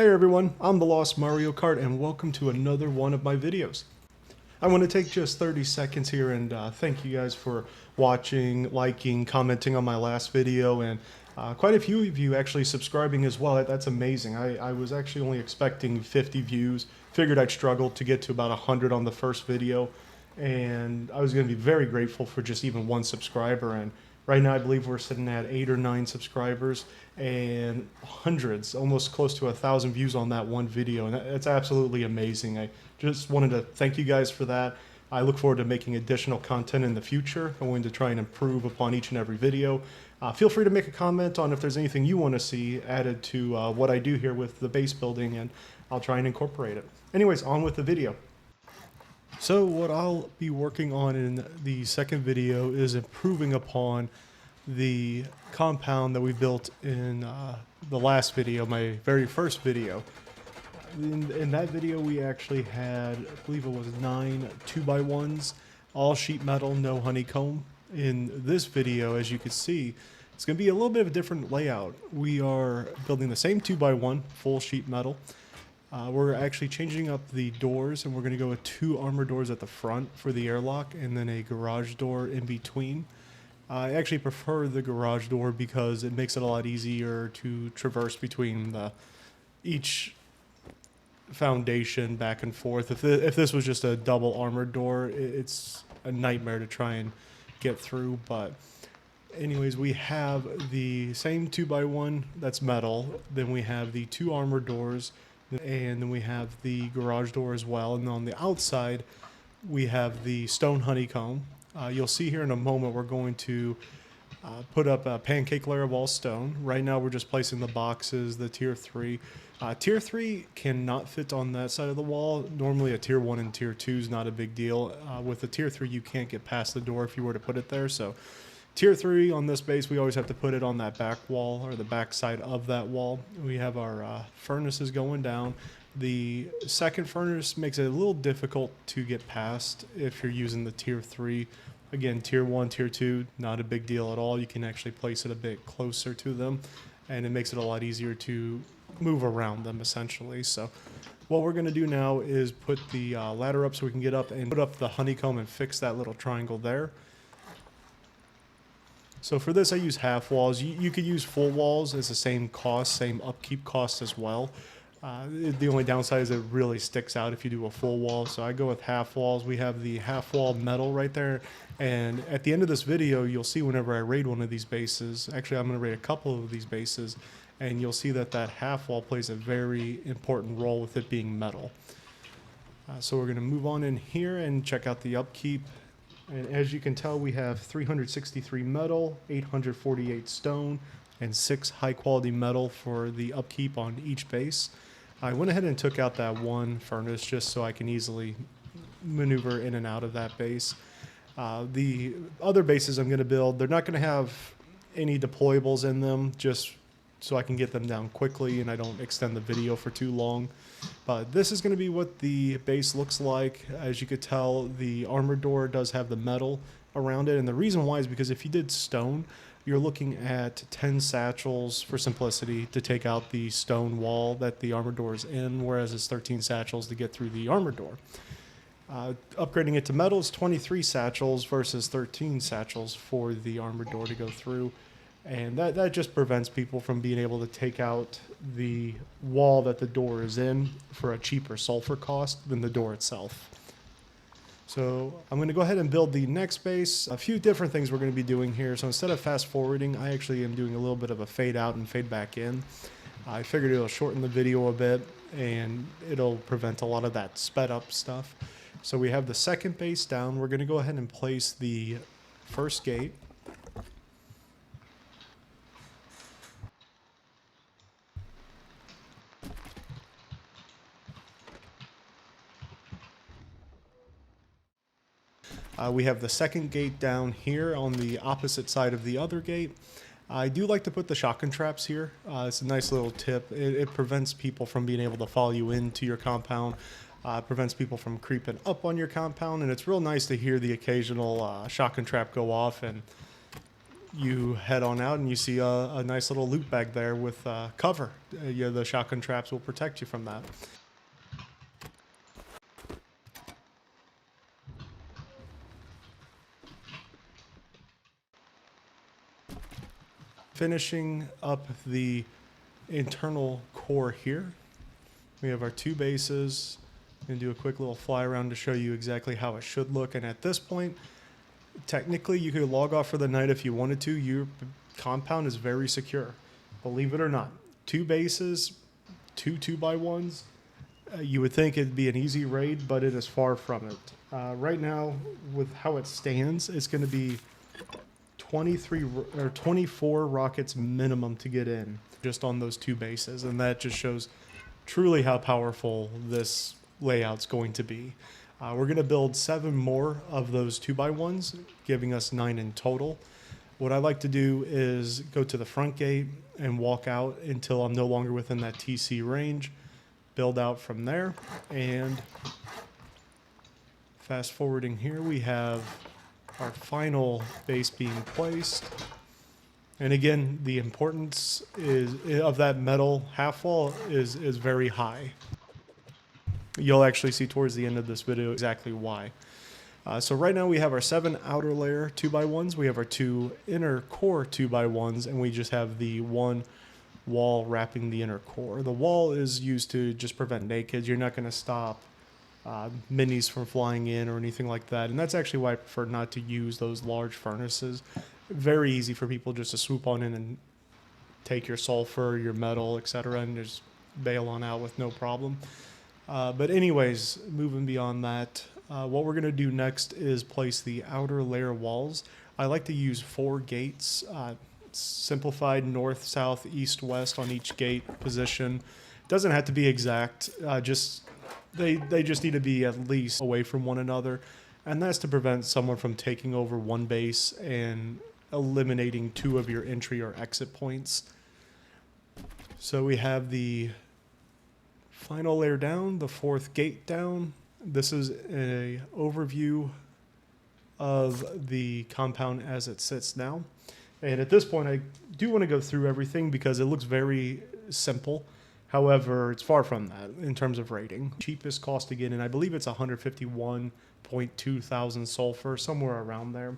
Hey everyone, I'm the Lost Mario Kart and welcome to another one of my videos. I want to take just 30 seconds here and thank you guys for watching, liking, commenting on my last video, and quite a few of you actually subscribing as well. That's amazing. I was actually only expecting 50 views, figured I'd struggle to get to about 100 on the first video, and I was going to be very grateful for just even one subscriber. And right now I believe we're sitting at 8 or 9 subscribers and hundreds, almost close to 1,000 views on that one video, and that's absolutely amazing. I just wanted to thank you guys for that. I look forward to making additional content in the future. I'm going to try and improve upon each and every video. Feel free to make a comment on if there's anything you want to see added to what I do here with the base building, and I'll try and incorporate it. Anyways, on with the video. So what I'll be working on in the second video is improving upon the compound that we built in the last video, my very first video. In that video we actually had, I believe it was 9 2x1s, all sheet metal, no honeycomb. In this video, as you can see, it's going to be a little bit of a different layout. We are building the same 2x1, full sheet metal. We're actually changing up the doors, and we're going to go with 2 armor doors at the front for the airlock and then a garage door in between. I actually prefer the garage door because it makes it a lot easier to traverse between each foundation back and forth. If this was just a double armored door, it's a nightmare to try and get through. But anyways, we have the same 2x1 that's metal, then we have the 2 armored doors, and then we have the garage door as well. And on the outside we have the stone honeycomb. You'll see here in a moment we're going to put up a pancake layer of all stone. Right now we're just placing the boxes, the tier 3. Tier 3 cannot fit on that side of the wall. Normally a tier 1 and tier 2 is not a big deal. With the tier 3 you can't get past the door if you were to put it there. So tier 3 on this base, we always have to put it on that back wall or the back side of that wall. We have our furnaces going down. The second furnace makes it a little difficult to get past if you're using the tier 3. Again, tier 1, tier 2, not a big deal at all. You can actually place it a bit closer to them, and it makes it a lot easier to move around them essentially. So what we're going to do now is put the ladder up so we can get up and put up the honeycomb and fix that little triangle there. So for this I use half walls. You could use full walls. It's the same cost, same upkeep cost as well. The only downside is it really sticks out if you do a full wall, so I go with half walls. We have the half wall metal right there, and at the end of this video you'll see whenever I raid one of these bases, actually I'm going to raid a couple of these bases, and you'll see that that half wall plays a very important role with it being metal. So we're going to move on in here and check out the upkeep. And as you can tell, we have 363 metal, 848 stone, and 6 high quality metal for the upkeep on each base. I went ahead and took out that one furnace just so I can easily maneuver in and out of that base. The other bases I'm going to build, they're not going to have any deployables in them, just so I can get them down quickly and I don't extend the video for too long. But this is going to be what the base looks like. As you could tell, the armor door does have the metal around it, and the reason why is because if you did stone, you're looking at 10 satchels for simplicity to take out the stone wall that the armor door is in, whereas it's 13 satchels to get through the armor door. Upgrading it to metal is 23 satchels versus 13 satchels for the armor door to go through. And that just prevents people from being able to take out the wall that the door is in for a cheaper sulfur cost than the door itself. So I'm going to go ahead and build the next base. A few different things we're going to be doing here. So instead of fast forwarding, I actually am doing a little bit of a fade out and fade back in. I figured it'll shorten the video a bit and it'll prevent a lot of that sped up stuff. So we have the second base down. We're going to go ahead and place the first gate. We have the second gate down here on the opposite side of the other gate. I do like to put the shotgun traps here. It's a nice little tip. It prevents people from being able to follow you into your compound. Prevents people from creeping up on your compound, and it's real nice to hear the occasional shotgun trap go off and you head on out and you see a nice little loot bag there with cover. The shotgun traps will protect you from that. Finishing up the internal core here, we have our two bases. I'm going to do a quick little fly around to show you exactly how it should look. And at this point, technically you could log off for the night if you wanted to. Your compound is very secure, believe it or not. Two bases, two 2x1s. You would think it'd be an easy raid, but it is far from it. Right now, with how it stands, it's going to be 23 or 24 rockets minimum to get in just on those two bases, and that just shows truly how powerful this layout's going to be. We're going to build 7 more of those 2x1s, giving us 9 in total. What I like to do is go to the front gate and walk out until I'm no longer within that TC range, build out from there, and fast forwarding here, we have our final base being placed. And again, the importance of that metal half wall is very high. You'll actually see towards the end of this video exactly why. So right now we have our 7 outer layer 2x1s, we have our 2 inner core 2x1s, and we just have the 1 wall wrapping the inner core. The wall is used to just prevent nakeds. You're not going to stop minis from flying in or anything like that, and that's actually why I prefer not to use those large furnaces. Very easy for people just to swoop on in and take your sulfur, your metal, etc., and just bail on out with no problem. But anyways, moving beyond that, what we're going to do next is place the outer layer walls. I like to use 4 gates, simplified north, south, east, west on each gate position. Doesn't have to be exact, they just need to be at least away from one another, and that's to prevent someone from taking over one base and eliminating 2 of your entry or exit points. So we have the final layer down, the 4th gate down. This is an overview of the compound as it sits now. And at this point, I do want to go through everything because it looks very simple. However, it's far from that in terms of rating. Cheapest cost to get in, I believe it's 151.2 thousand sulfur, somewhere around there.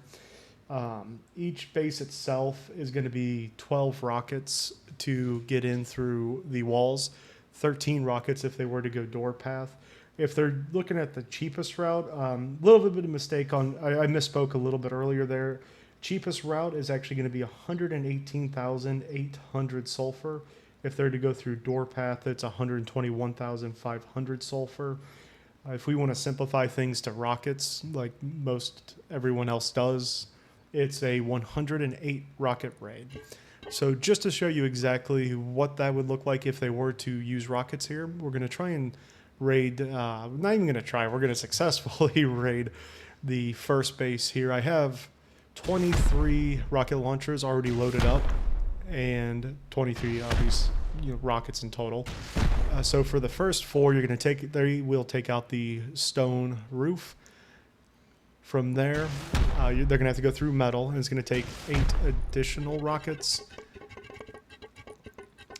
Each base itself is going to be 12 rockets to get in through the walls, 13 rockets if they were to go door path. If they're looking at the cheapest route, a little bit of a mistake on, I misspoke a little bit earlier there. Cheapest route is actually going to be 118,800 sulfur. If they're to go through door path, it's 121,500 sulfur. If we want to simplify things to rockets, like most everyone else does, it's a 108 rocket raid. So just to show you exactly what that would look like if they were to use rockets here, we're going to try and raid, not even going to try, we're going to successfully raid the first base here. I have 23 rocket launchers already loaded up, and 23 of these rockets in total. So for the first 4, you're going to take, they will take out the stone roof. From there, they're going to have to go through metal, and it's going to take 8 additional rockets.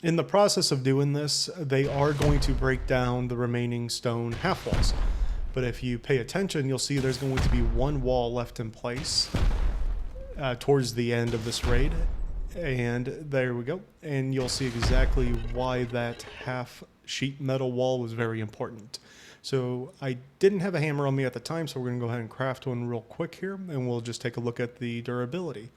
In the process of doing this, they are going to break down the remaining stone half walls. But if you pay attention, you'll see there's going to be 1 wall left in place towards the end of this raid. And there we go. And you'll see exactly why that half sheet metal wall was very important. So I didn't have a hammer on me at the time, so we're going to go ahead and craft one real quick here, and we'll just take a look at the durability.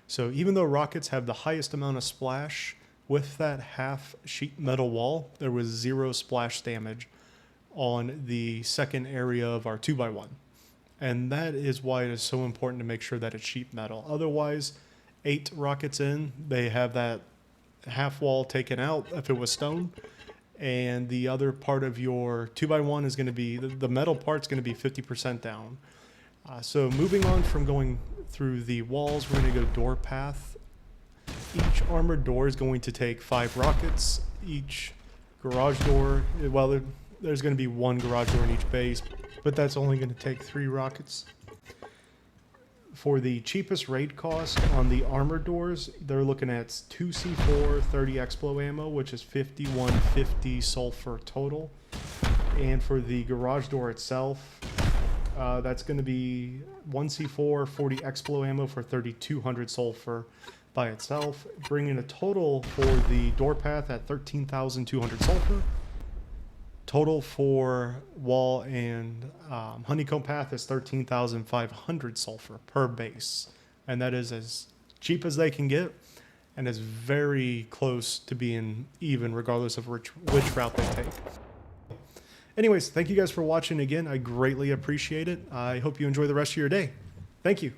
So even though rockets have the highest amount of splash, with that half sheet metal wall, there was 0 splash damage on the second area of our 2x1. And that is why it is so important to make sure that it's sheet metal. Otherwise, 8 rockets in, they have that half wall taken out if it was stone, and the other part of your 2x1 is going to be, the metal part's going to be 50% down. So moving on from going through the walls, we're going to go door path. Each armored door is going to take 5 rockets. Each garage door, well, there's going to be 1 garage door in each base, but that's only going to take 3 rockets. For the cheapest raid cost on the armored doors, they're looking at 2C4 30 Explo ammo, which is 5150 sulfur total. And for the garage door itself, that's going to be 1C4 40 Explo ammo for 3200 sulfur by itself, bringing a total for the door path at 13,200 sulfur. Total for wall and honeycomb path is 13,500 sulfur per base. And that is as cheap as they can get and is very close to being even regardless of which route they take. Anyways, thank you guys for watching again. I greatly appreciate it. I hope you enjoy the rest of your day. Thank you.